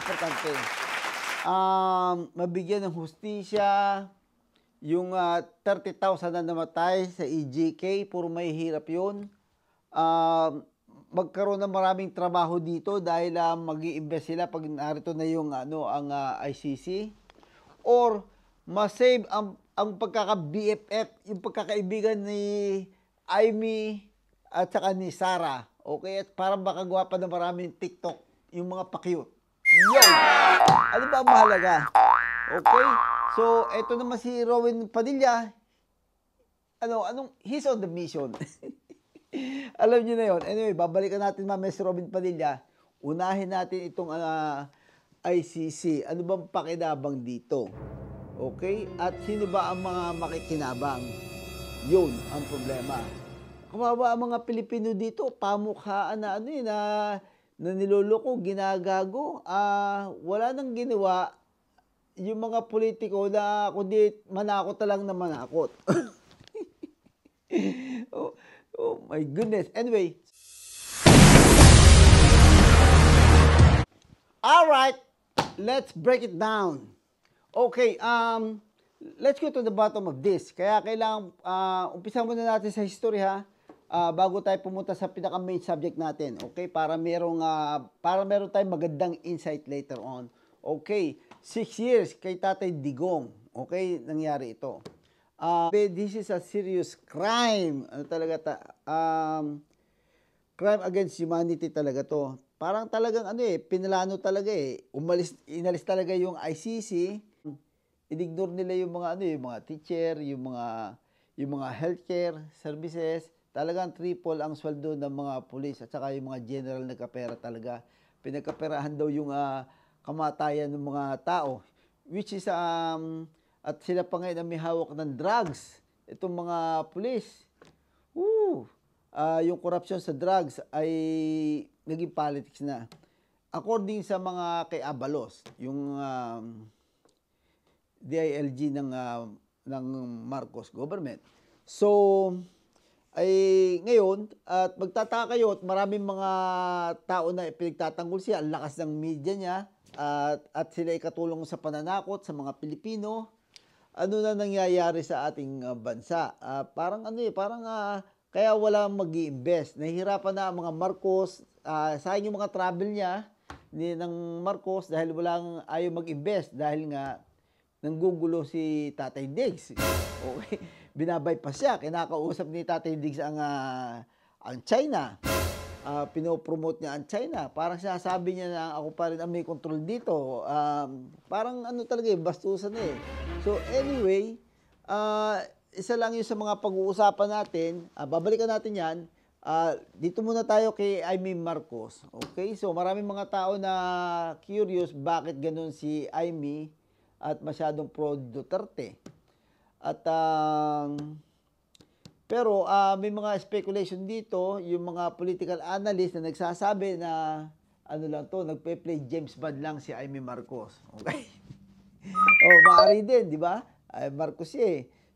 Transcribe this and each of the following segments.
importante. Mabigyan ng hustisya, yung 30,000 na namatay sa EJK, puro mahihirap yun. Magkaroon ng maraming trabaho dito dahil mag-i-invest sila pag narito na yung ang ICC. Or masave ang pagkaka-BFF, yung pagkakaibigan ni Amy at saka ni Sarah. Okay? At parang makagawa pa ng maraming TikTok yung mga pa-cute. Yun! Ano ba ang mahalaga? Okay? So, eto naman si Rowan Padilla. He's on the mission. Alam niyo na yun. Anyway, babalikan natin mamaya si Robin Padilla. Unahin natin itong ICC. Ano bang pakinabang dito? Okay? At sino ba ang mga makikinabang? Yun ang problema. Kawawa ang mga Pilipino dito. Pamukhaan na na niloloko, ginagago. Wala nang ginawa yung mga politiko na kundi manakot lang na manakot. Oh my goodness. Anyway. Alright. Let's break it down. Okay. Let's go to the bottom of this. Kaya kailangan, umpisa muna natin sa history ha. Bago tayo pumunta sa pinaka-main subject natin. Okay? Para meron tayong magandang insight later on. Okay. 6 years kay Tatay Digong. Okay? Nangyari ito. This is a serious crime. Crime against humanity talaga to. Parang talagang pinalano talaga inalis talaga yung ICC. Inignore nila yung mga yung mga teacher, yung mga healthcare services. Talagang triple ang sweldo ng mga pulis at saka yung mga general nagkapera talaga. Pinagkaperahan daw yung kamatayan ng mga tao, which is at sila pa ngayon ang may hawak ng drugs. Itong mga pulis. Yung corruption sa drugs ay naging politics na. According sa mga kay Abalos, yung DILG ng Marcos government. So, ay ngayon, at magtataka kayo at maraming mga tao na pinagtatanggol siya, ang lakas ng media niya, at sila ay katulong sa pananakot sa mga Pilipino. Ano na nangyayari sa ating bansa? Parang kaya wala mag-i-invest. Nahihirapan na ang mga Marcos. Sayang yung mga travel niya ng Marcos dahil ayaw mag-invest dahil nga nanggugulo si Tatay Diggs. Okay? Binabypass siya. Kinakausap ni Tatay Diggs ang China. Pinopromote niya ang China. Parang sinasabi niya na ako pa rin ang may control dito. Parang talaga bastusan So anyway, isa lang yun sa mga pag-uusapan natin. Babalikan natin yan. Dito muna tayo kay Amy Marcos. Okay? So maraming mga tao na curious bakit ganun si Amy at masyadong pro Duterte. At pero may mga speculation dito, yung mga political analyst na nagsasabi na nagpe-play James Bond lang si Amy Marcos. Okay? Maaari din, di ba? Marcos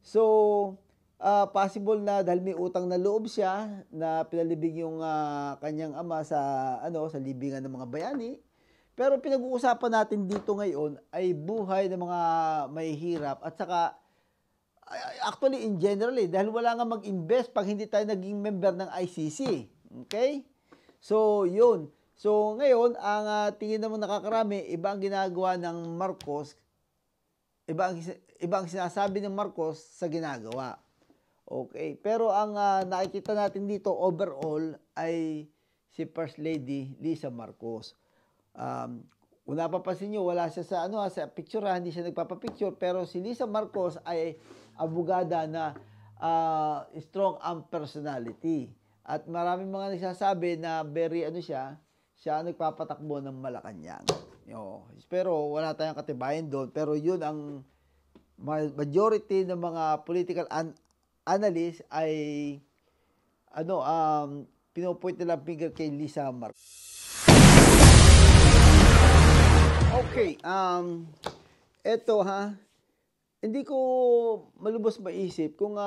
So, possible na dahil may utang na loob siya na pinalibing yung kanyang ama sa libingan ng mga bayani. Pero pinag-uusapan natin dito ngayon ay buhay ng mga mahihirap at saka actually in general dahil wala nga mag-invest pag hindi tayo naging member ng ICC. Okay? So, yun. So, ngayon, ang tingin naman nakakarami, iba ang ginagawa ng Marcos, iba ang sinasabi ng Marcos sa ginagawa. Okay? Pero ang nakikita natin dito overall ay si First Lady Lisa Marcos. Kung napapansin nyo, wala siya sa picture, hindi siya nagpapapicture, pero si Lisa Marcos ay abogada na strong ang personality. At maraming mga nagsasabi na very siya nagpapatakbo ng Malacanang. Pero wala tayong katibayan doon. Pero yun ang majority ng mga political analysts ay pinopoint nila finger kay Lisa Marcos. Okay, eto hindi ko malubos maisip kung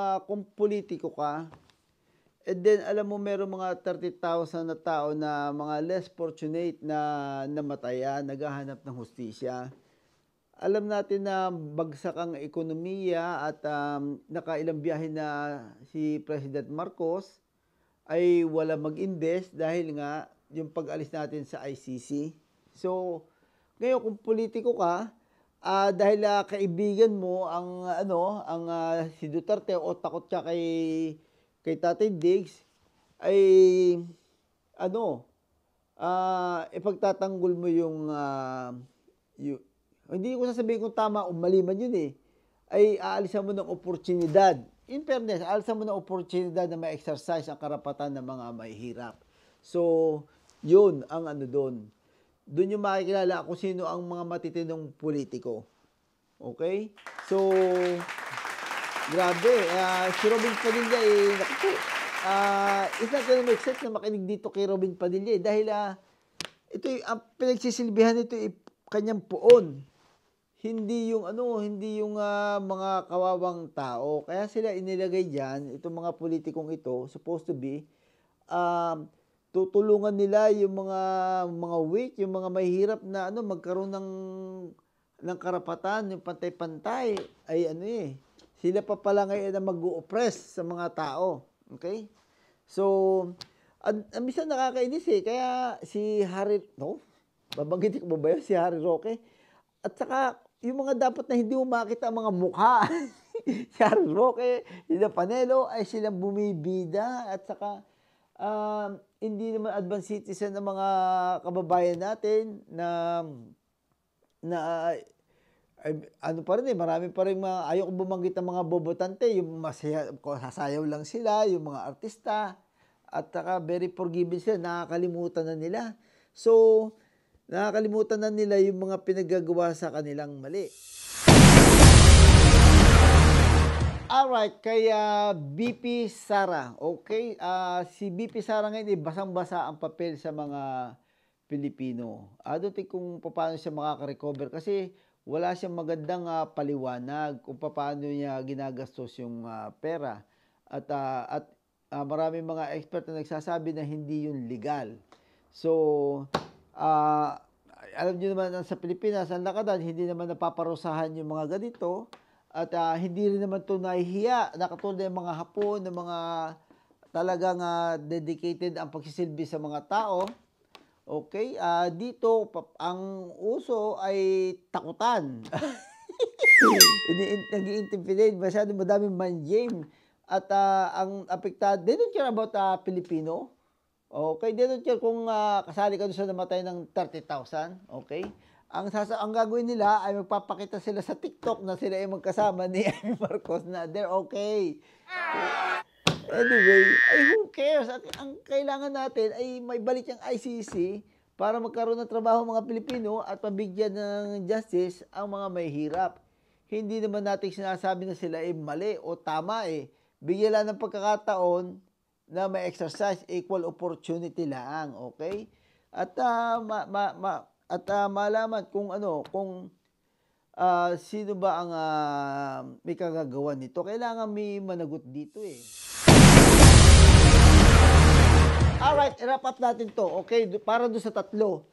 politiko ka, And then, alam mo, meron mga 30,000 na tao na mga less fortunate na namatayan, naghahanap ng hustisya. Alam natin na bagsak ang ekonomiya at nakailang biyahe na si President Marcos ay wala mag-invest dahil nga yung pag-alis natin sa ICC. So, ngayon kung politiko ka, dahil kaibigan mo ang si Duterte o takot ka kay Tatay Diggs, ay ipagtatanggol mo yung hindi ko sasabihin kung tama o mali man yun ay aalisan mo ng oportunidad. In fairness, aalisan mo ng oportunidad na ma-exercise ang karapatan ng mga mahihirap. So, yun ang doon. Doon yung makikilala kung sino ang mga matitinong politiko. Okay? So, grabe. Si Robin Padilla it's not gonna make sense na makinig dito kay Robin Padilla dahil ito ang pinagsisilbihan nito kanyang puon. Hindi yung mga kawawang tao. Kaya sila inilagay diyan, itong mga politikong ito, supposed to be tutulungan nila yung mga weak, yung mga mahihirap na magkaroon ng karapatan, yung pantay-pantay ay sila pa pala ngayon na mag-o-oppress sa mga tao. Okay? So, minsan nakakainis kaya si babanggitin ko ba yun? Si Harry Roque. At saka, yung mga dapat na hindi mo makita ang mga mukha. Si Harry Roque, si Panelo, ay silang bumibida. At saka, hindi naman advanced citizen ng mga kababayan natin na pa rin marami pa rin ayaw ko bumanggit ng mga bobotante, yung sasayaw lang sila, yung mga artista, at saka very forgiving sila, nakakalimutan na nila. So, nakakalimutan na nila yung mga pinagagawa sa kanilang mali. Alright, kaya BP Sara, okay? Si BP Sara ngayon, basang-basa ang papel sa mga Pilipino. I don't think kung paano siya makaka-recover kasi wala siyang magandang paliwanag kung paano niya ginagastos yung pera. At maraming mga expert na nagsasabi na hindi yun legal. So, alam niyo naman sa Pilipinas, ang lakadan, hindi naman napaparusahan yung mga ganito. At hindi rin naman ito nahihiya. Nakatulad ng mga Hapon, ng mga talagang dedicated ang pagsisilbi sa mga tao. Okay, dito ang uso ay takutan. Nag-i-intimidate, masyado madaming manjame. At ang apektado, they don't care about Pilipino. Okay, they don't care kung kasali ka doon sa namatay ng 30,000. Okay, ang gagawin nila ay magpapakita sila sa TikTok na sila ay magkasama ni Amy Marcos na they're okay. Anyway, who cares? Ang kailangan natin ay may balik yung ICC para magkaroon ng trabaho mga Pilipino at mabigyan ng justice ang mga mahihirap. Hindi naman natin sinasabi na sila ay mali o tama Bigyan lang ng pagkakataon na may exercise, equal opportunity lang, okay? At malaman kung sino ba ang may kagagawa nito. Kailangan may managot dito Alright, wrap up natin to. Okay, para doon sa tatlo.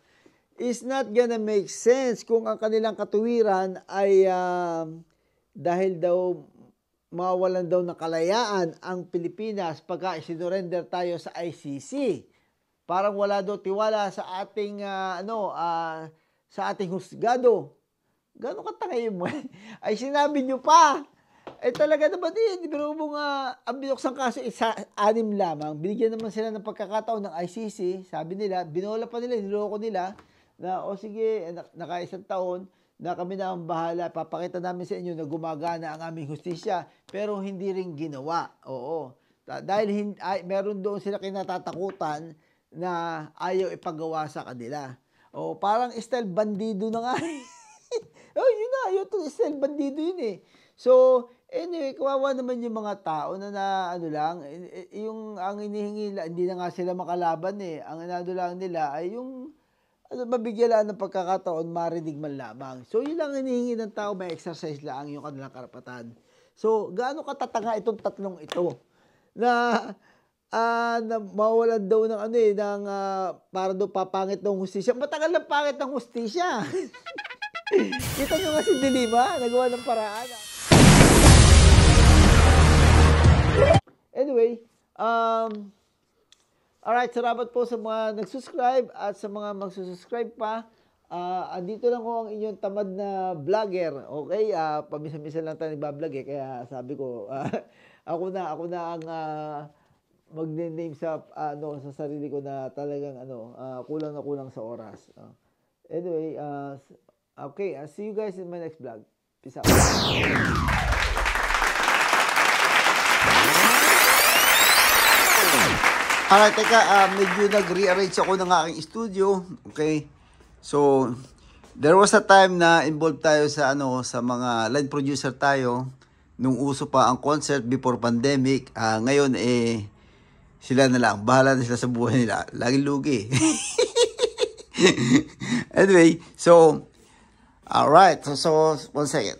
It's not gonna make sense kung ang kanilang katuwiran ay dahil daw mawalan daw ng kalayaan ang Pilipinas pagka isinurrender tayo sa ICC. Parang wala daw tiwala sa ating sa ating husgado. Gano'ng katangay mo? Ay sinabi nyo pa. Talaga naman pero ang binuksang kaso isa 6 lamang. Binigyan naman sila ng pagkakataon ng ICC. Sabi nila, binola pa nila, niloko nila na sige, naka-1 taon na kami na ang bahala. Papakita namin sa inyo na gumagana ang aming hustisya. Pero hindi rin ginawa. Oo. Dahil meron doon sila kinatatakutan na ayaw ipagawa sa kanila. Parang style bandido na nga. Yun na. Yun to style bandido yun So, anyway, kawawa naman yung mga tao na yung ang inihingi, hindi na nga sila makalaban Ang lang nila ay yung mabigyan lang ng pagkakataon, marinig man lamang. So, yun lang hinihingi ng tao, may exercise lang yung kanilang karapatan. So, gaano katatanga itong tatlong ito? Na na mawalan daw ng ano eh, ng para daw papangit ng hustisya. Matagal ng pangit ng hustisya. Kita nyo nga si Dilima, nagawa ng paraan. Anyway, alright, salamat po sa mga nagsusubscribe at sa mga magsusubscribe pa. Andito lang ko ang inyong tamad na vlogger. Okay, pamisa-misa lang tayo nagbablog eh. Kaya sabi ko, ako na ang mag-name sa sa sarili ko na talagang kulang na kulang sa oras. Anyway, okay, see you guys in my next vlog. Peace out. Alright, teka, medyo nag-rearrange ako ng aking studio. Okay. So, there was a time na involved tayo sa sa mga live producer tayo nung uso pa ang concert before pandemic. Ngayon sila na lang, bahala na sila sa buhay nila. Laging lugi. Anyway, so alright, so 1 second.